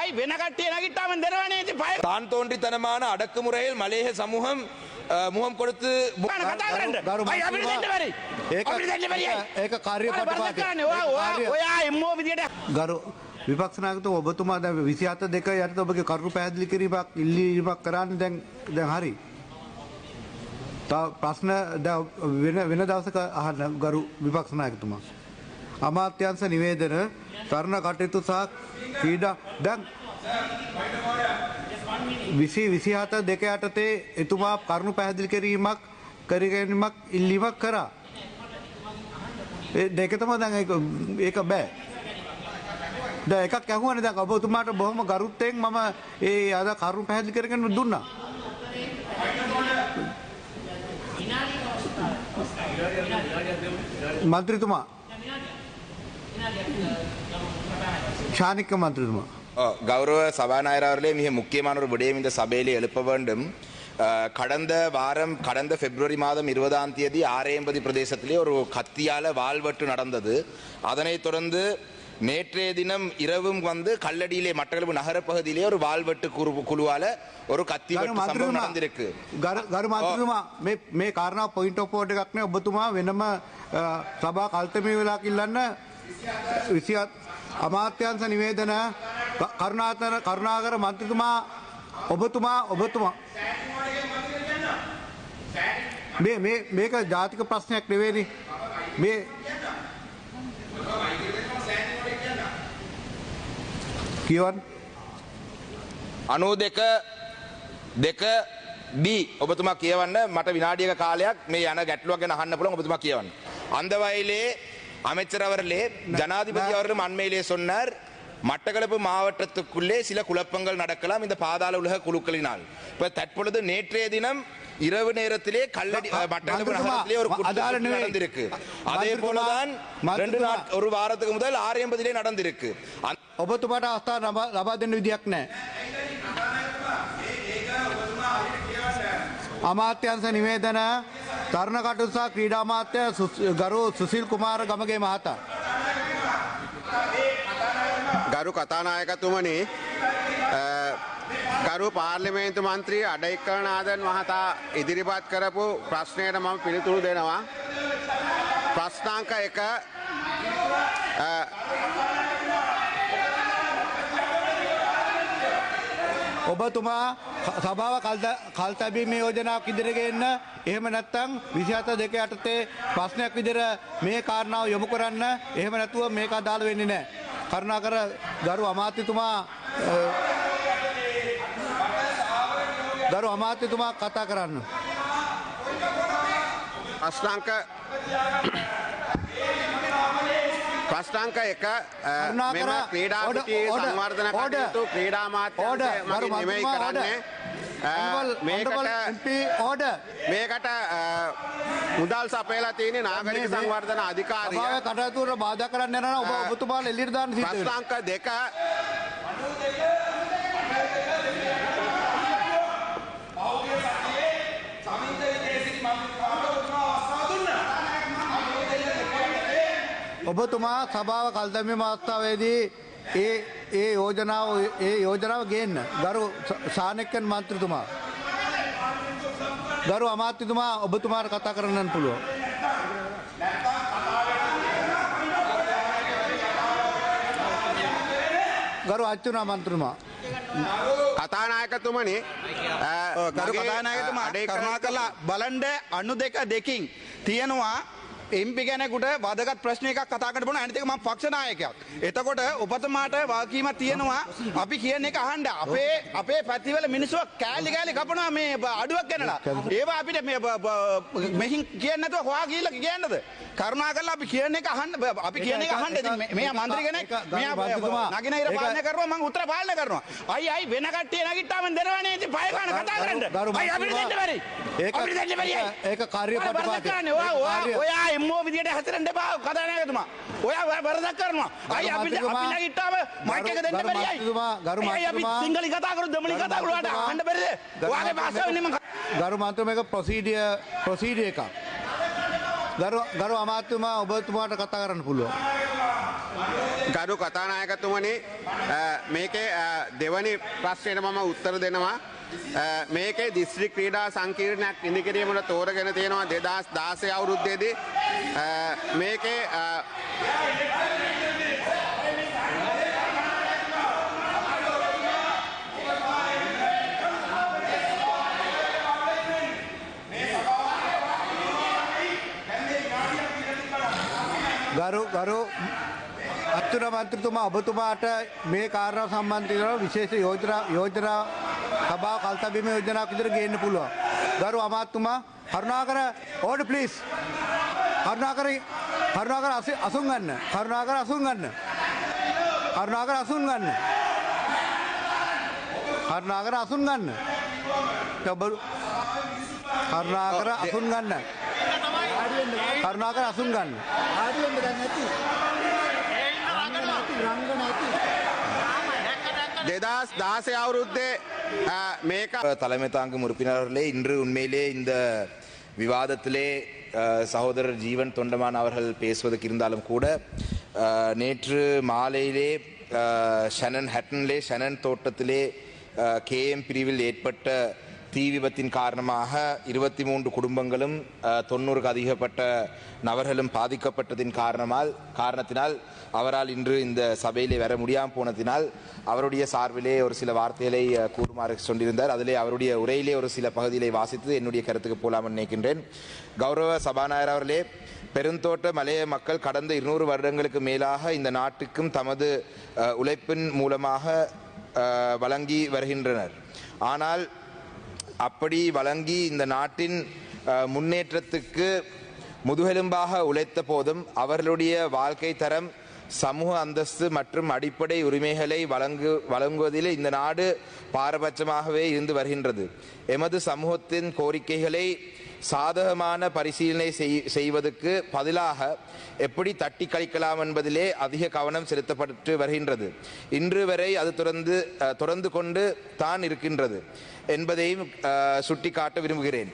ஐ වෙන කට්ටිය නැගිට්ටාම දෙනවනේ ඉතින් පය தான் தோன்றித்தனமான அடக்குமுறையில் மலேக சமூகம் முகம் கொடுத்து කතා කරන්න අය අපිට දෙන්න බැරි අපිට දෙන්න බැරි ඒක කාර්යපටිපාටි ඔයා එම්මෝ විදියට ගරු විපක්ෂ නායකතුමා ඔබතුමා දැන් 27 දෙක යටතේ ඔබගේ කරුණු පැහැදිලි කිරීමක් ඉල්ලීමක් කරන්නේ දැන් හරි. තව ප්‍රශ්න වෙන දවසක අහන්න ගරු විපක්ෂ නායකතුමා. අමාත්‍යාංශ නිවේදන තරණ කටයුතු සහ ක්‍රීඩා දැන් 27 දෙක යටතේ එතුමා කරුණු පැහැදිලි කිරීමක් කරගැනීමක් ඉල්ලීමක් කරා. ඒ දෙක තමයි දැන් ඒක බෑ. දැන් එකක් ඇහුවානේ දැන් ඔබතුමාට බොහොම ගරුත්වයෙන් මම ඒ අද කරුණු පැහැදිලි කරගෙන දුන්නා. මන්ත්‍රීතුමා ஷானிக்க மந்திரிமா கௌரவ சபாநாயகர் அவர்களே மிக முக்கியமான ஒரு விடயம் இந்த சபையிலே எழுப்ப வேண்டும். கடந்த வாரம் கடந்த பிப்ரவரி மாதம் 20ஆம் தேதி ஆரேம்பதி பிரதேசத்திலே ஒரு கத்தியால வாள்வெட்டு நடந்தது. அதனைத் தொடர்ந்து நேற்றைய தினம் இரவும் வந்து கல்லடியிலே மட்டக்களப்பு நகர பகுதியிலே ஒரு வாள்வெட்டு குழுவால ஒரு கத்தி வெட்டு சம்பவம் நடந்திருக்கு. ගරු මන්ත්‍රීතුමා මේ කාරණා පොයින්ට් ඔෆ් ඕඩර් එකක් නේ ඔබතුමා වෙනම සභා කල්තමේ වෙලාවක් ඉල්ලන්න 27 අමාත්‍යාංශ නිවේදන කරුණාකර මන්ත්‍රීතුමා ඔබතුමා මේක ජාතික ප්‍රශ්නයක් නෙවෙයිනේ මේ කියවන්න 92 B ඔබතුමා කියවන්න මට විනාඩියක කාලයක් මේ යන ගැටලුවක් ගැන අහන්න පුළුවන් ඔබතුමා කියවන්න. அந்த வகையிலே அமைச்சர் அவர்களே ஜனாதிபதி அவர்களும் அண்மையிலே சொன்னார் மட்டக்களப்பு மாவட்டத்துக்குள்ளே சில குழப்பங்கள் நடக்கலாம் இந்த பாதாள உலக குழுக்களினால். இப்ப தற்பொழுது நேற்றைய தினம் இரவு நேரத்திலே கல்லடி மட்டக்களப்பு நகரத்திலே ஒரு குற்றம் நடந்திருக்கு. அதே போலதான் ஒரு வாரத்துக்கு முதல் ஆரம்பத்திலே நடந்திருக்கு. ඔබතුමාට අවස්ථාව ලබා දෙන්න විදියක් නැහැ. අමාත්‍යංශ නිවේදන තරණ කටයුතු සහ ක්‍රීඩා අමාත්‍ය ගරු සුසිල් කුමාර ගමගේ මහතා. ගරු කතානායකතුමනි ගරු පාර්ලිමේන්තු මන්ත්‍රී අඩේකරනාදන් මහතා ඉදිරිපත් කරපු ප්‍රශ්නයට මම පිළිතුරු දෙනවා. ප්‍රශ්නාංක 1 ඔබතුමා සභාව කල්තැබීමේ යෝජනාවක් ඉදිරියට ගෙන්න එහෙම නැත්නම් 27 දෙක යටතේ ප්‍රශ්නයක් විදිහට මේ කාරණාව යොමු කරන්න එහෙම නැතුව මේක අදාළ වෙන්නේ නැහැ. කරුණාකර ගරු අමාත්‍යතුමා කතා කරන්න. ප්‍රශ්නාංක 1 මෙම ක්‍රීඩා පිටියේ සංවර්ධන කටයුතු ක්‍රීඩා අමාත්‍යාංශය මගින් නෙමෙයි කරන්නේ. මේකට මුදල් සපයලා තියෙන්නේ නාගරික සංවර්ධන අධිකාරිය. සභාවේ කටයුතු වල බාධා කරන්න යනවා නම් ඔබ ඔබතුමාලා එළියට දාන්න සිද්ධ වෙනවා. ප්‍රශ්නාංක 2 ඔබතුමා සභාව කල්දැමීම අවස්ථාවේදී ඒ යෝජනාව ගේන්න ගරු ශානෙක්කන් මන්ත්‍රීතුමා ගරු අමාත්‍යතුමා ඔබතුමාට කතා කරන්න පුළුවන්. ගරු අච්චුනා මන්ත්‍රීතුමා කතානායකතුමනි ගරු කතානායකතුමා කරුණාකරලා බලන්න අණු දෙකකින් තියෙනවා එම්පි කෙනෙකුට වදගත් ප්‍රශ්න එකක් කතා කරන්න පුළුවන්. අනිත් එක මම පක්ෂ නායකයෙක්. එතකොට ඔබතුමාට වාකීමක් තියෙනවා අපි කියන එක අහන්න. අපේ පැතිවල මිනිස්සු කෑලි කපනවා මේ අඩුවක් ගන්නලා. ඒවා අපිට මෙහින් කියන්නේ නැතුව හොයා ගිහලා කියන්නද? කරුණාකරලා අපි කියන එක අහන්න. අපි කියන එක අහන්න. ඉතින් මෙයා මන්ත්‍රී කෙනෙක්. මෙයා නගින ඉර පාලනය කරනවා මම උත්තර පාලනය කරනවා. අයි වෙන කට්ටිය නැගිට්ටාම දෙනවනේ ඉතින් පය ගන්න කතා කරන්න. අයි අපිට දෙන්න බැරි. අපිට දෙන්න බැරි. ඒක කාර්යපටිපාටි. ඔයා එම්මෝ විදියට හැසිරෙන්න එපා කතානායකතුමා. ඔයා වරදක් කරනවා. අයි අපි නැගිට්ටාම මයික් එක දෙන්න බැරි අයි. අයි අපි සිංහලි කතා කරු දෙමළි කතා කරු වලට අහන්න බැරිද? ඔයාගේ භාෂාවෙන් මම ගරු මන්ත්‍රී මේක ප්‍රොසීඩියර් එකක්. ගරු අමාත්‍යතුමා ඔබතුමාට කතා කරන්න පුළුවන්. ගරු කතානායකතුමනි මේකේ දෙවනි ප්‍රශ්නයට මම උත්තර දෙනවා. මේකේ දිස්ත්‍රික් ක්‍රීඩා සංකීර්ණයක් ඉදිකිරීමට තෝරගෙන තියෙනවා 2016 අවුරුද්දේදී. මේකේ ගරු අත්තුර මන්ත්‍රතුමා ඔබතුමාට මේ කාරණාව සම්බන්ධව විශේෂ යෝජනා සභාව කල්තබීම යෝජනාවක් විදිහට ගේන්න පුළුවන්. ගරු අමාත්‍යතුමා කරුණාකර ඕඩර් ප්ලීස්. කරුණාකර අසුන් ගන්න. කරුණාකර අසුන් ගන්න. කරුණාකර අසුන් ගන්න. කරුණාකර අසුන් ගන්න. කරුණාකර අසුන් ගන්න. කරුණාකර අසුන් ගන්න. දෙදස් දාසය අවුරුද්දේ මේක தலைமை தாங்கும் உறுப்பினர்களே இன்று உண்மையிலே இந்த விவாதத்திலே சகோதரர் ஜீவன் தொண்டமான் அவர்கள் பேசுவதற்கு இருந்தாலும் கூட நேற்று மாலையிலே ஷனன் ஹட்டன்லே ஷனன் தோட்டத்திலே கேஎம் பிரிவில் ஏற்பட்ட தீ விபத்தின் காரணமாக 23 குடும்பங்களும் 90க்கு அதிகப்பட்ட நபர்களும் பாதிக்கப்பட்டதின் காரணத்தினால் அவரால் இன்று இந்த சபையிலே வர முடியாமல் போனதினால் அவருடைய சார்பிலே ஒரு சில வார்த்தைகளை கூறுமாறு சொல்லியிருந்தார். அதிலே அவருடைய உரையிலே ஒரு சில பகுதிகளை வாசித்து என்னுடைய கருத்துக்கு போலாமல் நினைக்கின்றேன். கௌரவ சபாநாயகர் அவர்களே, பெருந்தோட்ட மலைய மக்கள் கடந்த 200 வருடங்களுக்கு மேலாக இந்த நாட்டுக்கும் தமது உழைப்பின் மூலமாக வழங்கி வருகின்றனர். ஆனால் அப்படி வழங்கி இந்த நாட்டின் முன்னேற்றத்துக்கு முதுகெலும்பாக உழைத்த போதும் அவர்களுடைய வாழ்க்கை தரம், சமூக அந்தஸ்து மற்றும் அடிப்படை உரிமைகளை வழங்குவதில் இந்த நாடு பாரபட்சமாகவே இருந்து வருகின்றது. எமது சமூகத்தின் கோரிக்கைகளை சாதகமான பரிசீலனை செய்வதற்கு பதிலாக எப்படி தட்டி கழிக்கலாம் என்பதிலே அதிக கவனம் செலுத்தப்பட்டு வருகின்றது. இன்று வரை அது தொடர்ந்து கொண்டு தான் இருக்கின்றது என்பதையும் சுட்டிக்காட்ட விரும்புகிறேன்.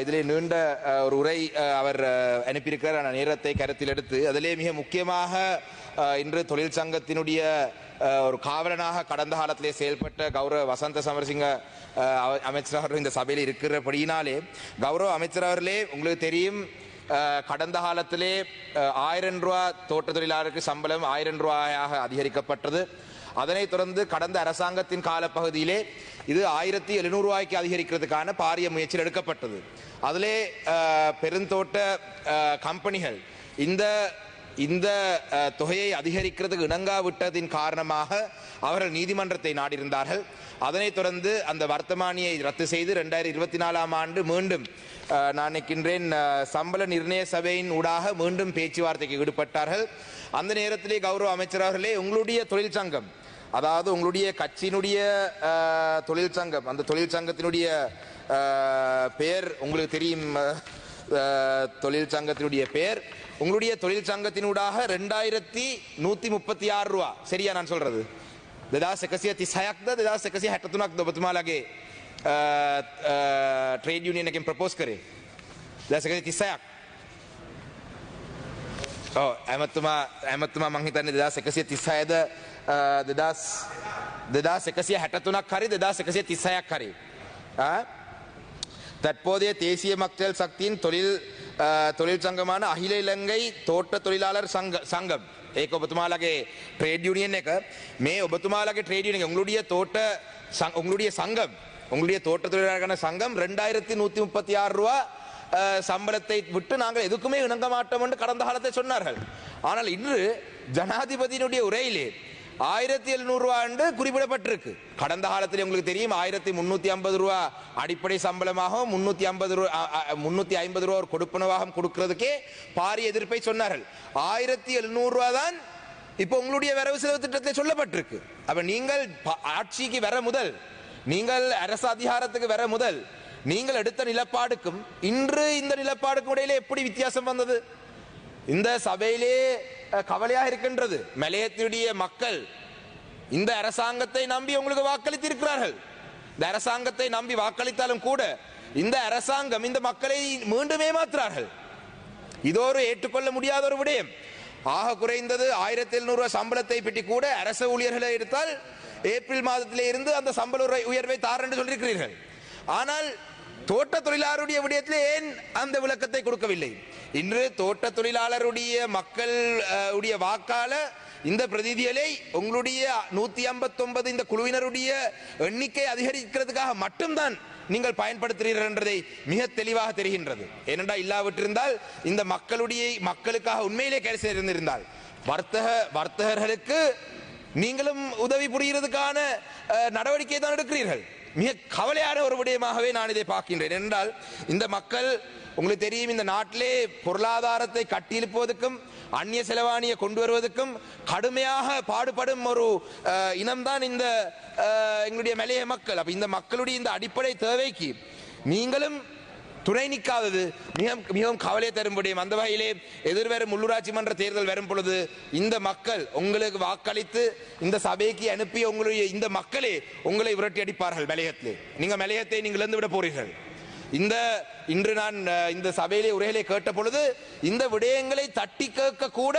இதிலே நீண்ட ஒரு உரை அவர் அனுப்பியிருக்கிறார். நேரத்தை கருத்தில் எடுத்து அதிலே மிக முக்கியமாக இன்று தொழிற்சங்கத்தினுடைய ஒரு காவலனாக கடந்த காலத்திலே செயல்பட்ட கௌரவ வசந்த சமரசிங்க அமைச்சர் அவர்கள் இந்த சபையில் இருக்கிறபடியினாலே, கௌரவ அமைச்சர் அவர்களே, உங்களுக்கு தெரியும், கடந்த காலத்திலே 1000 ரூபா தோட்ட தொழிலாளருக்கு சம்பளம் 1000 ரூபாயாக அதிகரிக்கப்பட்டது. அதனைத் தொடர்ந்து கடந்த அரசாங்கத்தின் காலப்பகுதியிலே இது 1700 ரூபாய்க்கு அதிகரிக்கிறதுக்கான பாரிய முயற்சி எடுக்கப்பட்டது. அதிலே பெருந்தோட்ட கம்பெனிகள் இந்த தொகையை அதிகரிக்கிறதுக்கு இணங்காவிட்டதின் காரணமாக அவர்கள் நீதிமன்றத்தை நாடியிருந்தார்கள். அதனைத் தொடர்ந்து அந்த வர்த்தமானியை ரத்து செய்து 2024ஆம் ஆண்டு மீண்டும் நான் நினைக்கின்றேன் சம்பள நிர்ணய சபையின் ஊடாக மீண்டும் பேச்சுவார்த்தைக்கு ஈடுபட்டார்கள். அந்த நேரத்திலே கௌரவ அமைச்சர் அவர்களே, உங்களுடைய தொழிற்சங்கம், அதாவது உங்களுடைய கட்சியினுடைய தொழிற்சங்கம், அந்த தொழிற்சங்கத்தினுடைய பெயர் உங்களுக்கு தெரியும், தொழிற்சங்கத்தினுடைய பெயர், உங்களுடைய தொழிற்சங்கத்தினூடாக 2136 ரூபா, சரியா நான் சொல்றது? 2136ක්ද 2163ක්ද ඔබතුමාලගේ ට්‍රේඩ් යුනියන් එකෙන් ප්‍රපෝස් කරේ? 2136ක්. ඔව්, ඇමතුමා මං හිතන්නේ 2136ද 2163ක් හරි 2136ක් හරි. தற்போதைய தேசிய மக்கள் சக்தியின் தொழிற்சங்கமான அகில இலங்கை தோட்ட தொழிலாளர் சங்கம், ඒක ඔබතුමාලගේ ட்ரேட் யூனியன் එක, මේ ඔබතුමාලගේ ட்ரேட் யூனியன் உங்களுடைய சங்கம், உங்களுடைய தோட்ட தொழிலாளர்கள் சங்கம் 2136 ரூபா சம்பளத்தை விட்டு நாங்கள் எதுக்குமே இணங்க மாட்டோம் என்று கடந்த காலத்தை சொன்னார்கள். ஆனால் இன்று ஜனாதிபதியினுடைய உரையிலே 1700 ரூபா என்று குறிப்பிடப்பட்டிருக்கு. கடந்த காலத்தில் உங்களுக்கு தெரியும் 1350 ரூபா அடிப்படை சம்பளமாகவும் 350 ரூபா ஒரு கொடுப்பனவாகவும் கொடுக்கிறதுக்கே பாரிய எதிர்ப்பை சொன்னார்கள். 1700 ரூபா தான் இப்போ உங்களுடைய வரவு செலவு திட்டத்தில் சொல்லப்பட்டிருக்கு. அப்ப நீங்கள் ஆட்சிக்கு வர முதல், நீங்கள் அரசு அதிகாரத்துக்கு வர முதல் நீங்கள் எடுத்த நிலப்பாடுக்கும் இன்று இந்த நிலப்பாடுக்கும் இடையிலே எப்படி வித்தியாசம் வந்தது? இந்த சபையிலே கவலையாக இருக்கின்றது. மலையத்தினுடைய மக்கள் இந்த அரசாங்கத்தை நம்பி உங்களுக்கு வாக்களித்திருக்கிறார்கள். இந்த அரசாங்கத்தை நம்பி வாக்களித்தாலும் கூட இந்த அரசாங்கம் இந்த மக்களை மீண்டும் ஏமாற்றுறார்கள். இது ஒரு ஏற்றுக்கொள்ள முடியாத ஒரு விடயம். ஆக குறைந்தது 1700 சம்பளத்தை பற்றி கூட அரச ஊழியர்களை எடுத்தால் ஏப்ரல் மாதத்திலே இருந்து அந்த சம்பள உயர்வை தார் என்று சொல்லியிருக்கிறீர்கள். ஆனால் தோட்ட தொழிலாளருடைய விடயத்திலே ஏன் அந்த விளக்கத்தை கொடுக்கவில்லை? இன்று தோட்ட தொழிலாளருடைய மக்கள் உடைய வாக்கால இந்த பிரதிநிதிகளை உங்களுடைய 159 இந்த குழுவினருடைய எண்ணிக்கை அதிகரிக்கிறதுக்காக மட்டும்தான் நீங்கள் பயன்படுத்துகிறீர்கள் என்றதை மிக தெளிவாக தெரிகின்றது. ஏனென்றால் இல்லாவிட்டிருந்தால் இந்த மக்களுக்காக உண்மையிலே கரிசனை இருந்திருந்தால் வர்த்தகர்களுக்கு நீங்களும் உதவி புரிகிறதுக்கான நடவடிக்கை தான் எடுக்கிறீர்கள். மிக கவலையான ஒரு விடயமாகவே நான் இதை பார்க்கின்றேன். என்றால் இந்த மக்கள் உங்களுக்கு தெரியும், இந்த நாட்டிலே பொருளாதாரத்தை கட்டியெழுப்புவதற்கும் அந்நிய செலவாணியை கொண்டு வருவதற்கும் கடுமையாக பாடுபடும் ஒரு இனம்தான் இந்த எங்களுடைய மலைய மக்கள். அப்ப இந்த மக்களுடைய இந்த அடிப்படை தேவைக்கு நீங்களும் துணை நிற்காதது மிகவும் கவலை தரும் விடயம். அந்த வகையிலே எதிர்வரும் உள்ளூராட்சி மன்ற தேர்தல் வரும் பொழுது இந்த மக்கள் உங்களுக்கு வாக்களித்து இந்த சபைக்கு அனுப்பிய உங்களுடைய இந்த மக்களே உங்களை விரட்டி அடிப்பார்கள் மலையத்திலே. நீங்க மலையத்தை நீங்கள் இழந்து விட போறீர்கள். இன்று நான் இந்த சபையிலே உரைகளை கேட்ட பொழுது இந்த விடயங்களை தட்டி கேட்க கூட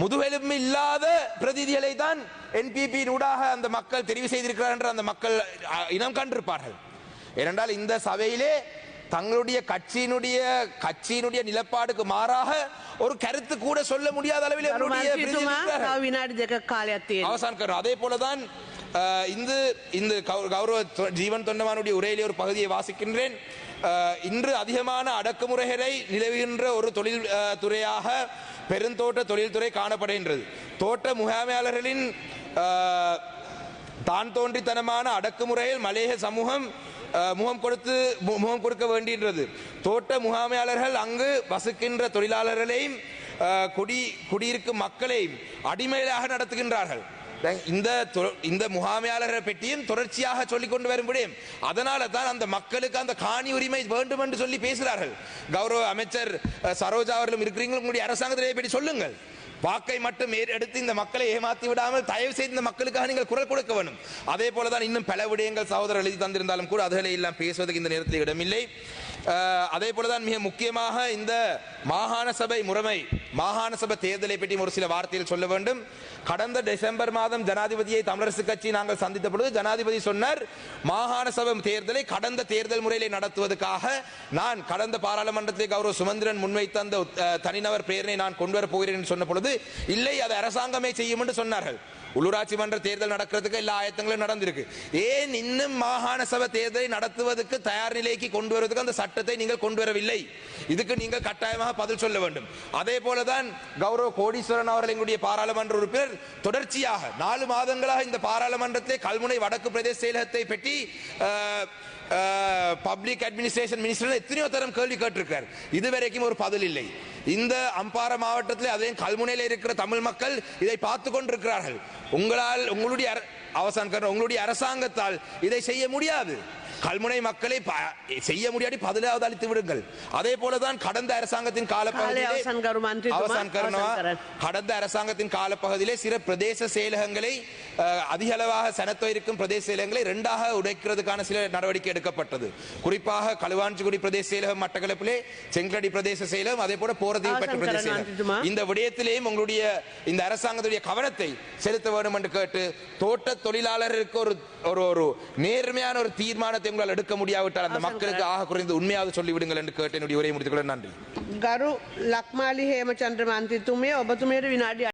முதுகெலும்பு இல்லாத பிரதிநிதிகளை தான் NPP ஊடாக அந்த மக்கள் தெரிவு செய்திருக்கிறார் என்று அந்த மக்கள் இனம் கண்டிருப்பார்கள். ஏனென்றால் இந்த சபையிலே தங்களுடைய கட்சியினுடைய நிலப்பாடுக்கு மாறாக ஒரு கருத்து கூட சொல்ல முடியாத அளவில் அவசான். அதே போலதான் இந்த கௌரவ ஜீவன் தொண்டமானுடைய உரையிலே ஒரு பகுதியை வாசிக்கின்றேன். இன்று அதிகமான அடக்குமுறைகளை நிலவுகின்ற ஒரு தொழில் துறையாக பெருந்தோட்ட தொழில்துறை காணப்படுகின்றது. தோட்ட முகாமையாளர்களின் தான் தோன்றித்தனமான அடக்குமுறையில் மலேக சமூகம் முகம் கொடுக்க வேண்டின்றது. தோட்ட முகாமையாளர்கள் அங்கு வசிக்கின்ற தொழிலாளர்களையும் குடியிருக்கும் மக்களையும் அடிமையாக நடத்துகின்றார்கள். இந்த முகாமையாளரை பற்றியும் தொடர்ச்சியாக சொல்லிக் கொண்டு வரும் முடியும். அதனால தான் அந்த மக்களுக்கு அந்த காணி உரிமை வேண்டும் என்று சொல்லி பேசுகிறார்கள். கௌரவ அமைச்சர் சரோஜா அவர்களும் இருக்கிறீர்கள், உங்களுடைய அரசாங்கத்தை பற்றி சொல்லுங்கள். வாக்கை மட்டும் எடுத்து இந்த மக்களை ஏமாற்றி விடாமல் தயவு செய்து இந்த மக்களுக்காக நீங்கள் குரல் கொடுக்க வேண்டும். அதே போலதான் இன்னும் பல விடயங்கள் சகோதரர் எழுதி தந்திருந்தாலும் கூட அதுகளை எல்லாம் பேசுவதற்கு இந்த நேரத்தில் இடமில்லை. அதே போலதான் மிக முக்கியமாக இந்த மாகாண சபை தேர்தலை பற்றி ஒரு சில வார்த்தைகள் சொல்ல வேண்டும். கடந்த டிசம்பர் மாதம் ஜனாதிபதியை தமிழரசு கட்சி நாங்கள் சந்தித்த பொழுது ஜனாதிபதி சொன்னார், மாகாண சபை தேர்தலை கடந்த தேர்தல் முறையிலே நடத்துவதற்காக நான் கடந்த பாராளுமன்றத்தில் கௌரவ சுமந்திரன் முன்வைத்த அந்த தனிநபர் பெயரை நான் கொண்டு வரப் போகிறேன் என்று சொன்ன பொழுது இல்லை, அதை அரசாங்கமே செய்யும் என்று சொன்னார்கள். உள்ளூராட்சி மன்ற தேர்தல் நடக்கிறதுக்கு எல்லா ஆயத்தங்களும் நடந்திருக்கு. ஏன் இன்னும் மாகாண சபை தேர்தலை நடத்துவதற்கு தயார் நிலைக்கு கொண்டு வருவதற்கு அந்த சட்டத்தை நீங்கள் கொண்டு வரவில்லை? இதுக்கு நீங்கள் கட்டாயமாக பதில் சொல்ல வேண்டும். அதே போலதான் கௌரவ கோடீஸ்வரன் அவர்கள் எங்களுடைய பாராளுமன்ற உறுப்பினர் தொடர்ச்சியாக 4 மாதங்களாக இந்த பாராளுமன்றத்திலே கல்முனை வடக்கு பிரதேச செயலகத்தை பற்றி பப்ளிக் அட்மினிஸ்ட்ரேஷன் மினிஸ்டர் எத்தனையோ தரம் கேள்வி கேட்டிருக்கிறார். இதுவரைக்கும் ஒரு பதில் இல்லை. இந்த அம்பாறை மாவட்டத்தில் அதே கல்முனையில் இருக்கிற தமிழ் மக்கள் இதை பார்த்து கொண்டிருக்கிறார்கள். உங்களுடைய அரசாங்கத்தால் இதை செய்ய முடியாது. கல்முனை மக்களை செய்ய முடியாடி பதிலாவது அளித்து விடுங்கள். அதே போலதான் கடந்த அரசாங்கத்தின் காலப்பகுதியிலே சில பிரதேச செயலகங்களை அதிக அளவாக சனத்தொகை இருக்கும் பிரதேச செயலகங்களை 2ஆக உடைக்கிறதுக்கான சில நடவடிக்கை எடுக்கப்பட்டது. குறிப்பாக களுவாஞ்சிக்குடி பிரதேச செயலகம் மட்டக்களப்பிலே, செங்கலடி பிரதேச செயலகம், அதே போல போரதீவு பிரதேச செயலகம். இந்த விடயத்திலேயும் உங்களுடைய இந்த அரசாங்கத்துடைய கவனத்தை செலுத்த வேண்டும் என்று கேட்டு, தோட்ட தொழிலாளருக்கு ஒரு நேர்மையான ஒரு தீர்மானத்தை உங்களால் எடுக்க முடியாவிட்டால் அந்த மக்களுக்கு ஆக குறைந்து உண்மையாக சொல்லிவிடுங்கள் என்று கேட்டு என்னுடைய உரையை முடித்துக் கொள்ள நன்றி. ගරු ලක්මාලි හේමචන්ද්‍ර මන්ත්‍රීතුමිය ඔබතුමියට විනාඩි